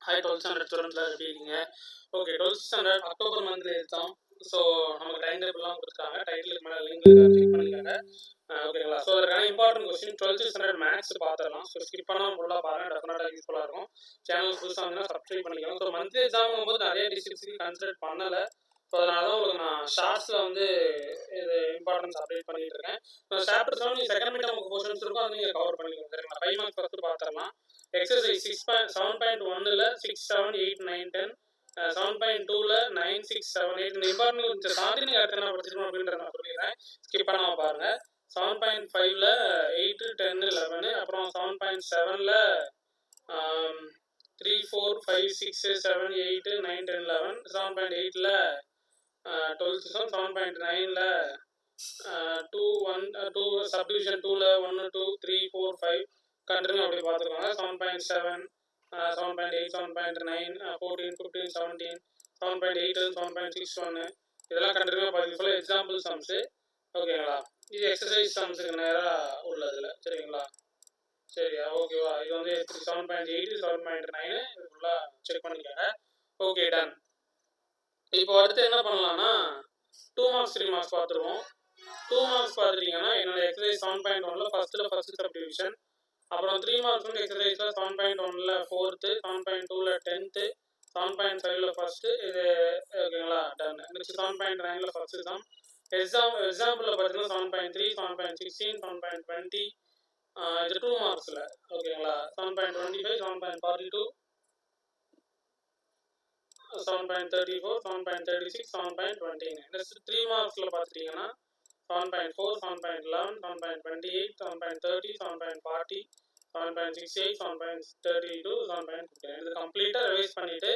Hi 12th standard ஸ்டூடெண்ட்லாம் எப்படி இருக்கீங்க? ஓகே 12th ஸ்டாண்டர்ட் அக்டோபர் மந்த்ல எக்ஸாம். ஸோ நமக்கு டைம் டேபிள்லாம் கொடுத்துருக்காங்க. டைட்டிலுக்கு மேலே லிங்க் கிளிக் பண்ணிக்கோங்க. ஓகேங்களா? ஸோ அதற்கான important question 12th standard maths பார்த்துடலாம். ஸோ ஸ்கிப் பண்ணாமல் ஃபுல்லாக பாருங்கள், டெஃபினட்டாக யூஸ்ஃபுல்லாக இருக்கும். சேனல் புதுசாக வந்து சப்ஸ்கிரைப் பண்ணிக்கலாம். ஸோ மந்த்லி எக்ஸாம் போது நிறைய டிஸ்ட்ரிக்ட்ஸுக்கு கன்சிடர் பண்ணலை. ஸோ அதனால தான் உங்களுக்கு நான் ஷார்ட்ஸில் வந்து இது இம்பார்ட்டன்ஸ் அப்டேட் பண்ணிட்டு இருக்கேன். ஸோ சாப்டர் 7 செகண்ட் மீட் நமக்கு போர்ஷன்ஸ் இருக்கும், அது நீங்கள் கவர் பண்ணிக்கோங்க. சரிங்களா? 5 மார்க்ஸ் ஃபஸ்ட்டு பார்த்துடலாம். எக்ஸசைஸ் 7.1ல் 6, 7, 8, 9, 10, 7.2ல் 9, 6, 7, 8 இந்த இம்பார்ட்டன்ட் கொஞ்சம் தாண்டி நீங்கள் அடுத்த என்ன படிச்சிருக்கணும் அப்படின்றத நான் சொல்லிடுறேன். ஸ்கிப் பண்ணாமல் பாருங்கள். 7.5ல் 8, 10, 11, அப்புறம் 7.7ல் 3, 4, 5, 6, 7, 8, 9, 10, 11, 7.8ல் 12th sum, 7.9ல் 2, 1, 2 subdivision 2ல் 1, 2, 3, 4, 5 கண்டினியூ அப்படி பார்த்துருக்காங்க. 7.7, 7.8, 7.9, 14, 15, 17, 7.8, 7.61 இதெல்லாம் கண்டினியூ பார்த்து எக்ஸாம்பிள் சம்ஸு. ஓகேங்களா? இது எக்ஸசைஸ் சம்ஸுக்கு நேராக உள்ளதில். சரிங்களா? சரியா? ஓகேவா? இது வந்து 7.8, 7.9 இது ஃபுல்லாக செக் பண்ணிக்கோங்க. Okay, done. இப்போ அடுத்து என்ன பண்ணலாம்னா 2 மார்க்ஸ் 3 மார்க்ஸ் பார்த்துருவோம். 2 மார்க்ஸ் பார்த்துட்டிங்கன்னா என்னோட எக்ஸசைஸ் 7.1ல் ஃபஸ்ட்டு சப்டிவிஷன், அப்புறம் 3 மார்க்ஸ் வந்து எக்ஸசைஸில் 7.1ல் 4th, 7.2ல் 10th, 7.5ல் ஃபஸ்ட்டு இது. ஓகேங்களா? டன். நெக்ஸ்ட் 7.9ல் ஃபஸ்ட்டு சம். எக்ஸாம்பிளில் பார்த்தீங்கன்னா 7.3, 7.16, 7.20 இது 2 மார்க்ஸில். ஓகேங்களா? 7.25, 7.42, 7.34, 7.36, 7.29. நெக்ஸ்ட் 3 மார்க்ஸில் பார்த்துட்டிங்கன்னா 7.4, 7.11, 7.28, 7.30, 7.40, 7.68, 7.32, 7.15 இது கம்ப்ளீட்டாக ரிவைஸ் பண்ணிவிட்டு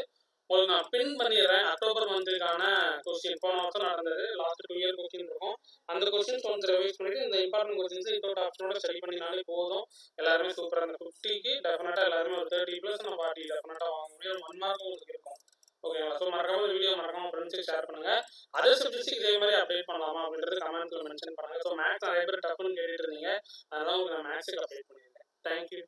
உங்களுக்கு நான் பின் பண்ணிடுறேன். அக்டோபர் மந்த்துக்கான கொஸ்டின் போன வருஷம் நடந்தது, லாஸ்ட் 2 இயர் கொஸ்டின் இருக்கும். அந்த கொஸ்டின்ஸ் கொஞ்சம் ரிவைஸ் பண்ணிவிட்டு இந்த இம்பார்ட்டன்ட் கொஸ்டின்ஸ் வித்தவுட் ஆப்ஷனோட ஸ்டடி பண்ணினாலே போதும். எல்லாருமே சூப்பராக அந்த 50க்கு டெஃபினட்டாக எல்லாருமே ஒரு 30+ நான் 40 டெஃபினட்டாக வாங்க முடியும். 1 மார்க் உங்களுக்கு இருக்கும். ஓகேங்களா? ஸோ மறக்காம வீடியோ மறக்காம ஃப்ரெண்ட்ஸுக்கு ஷேர் பண்ணுங்க. அதர் சப்ஜெக்ட்ஸுக்கு இதே மாதிரி அப்டேட் பண்ணலாமா அப்படின்றது கமெண்ட்ஸில் மென்ஷன் பண்ணுங்க. ஸோ மேக்ஸ் நிறைய பேர் டஃப்னு கேட்டுட்டு இருந்தீங்க, அதனால உங்களுக்கு நான் மேக்ஸுக்கு அப்டேட் பண்ணியிருக்கேன். தேங்க்யூ.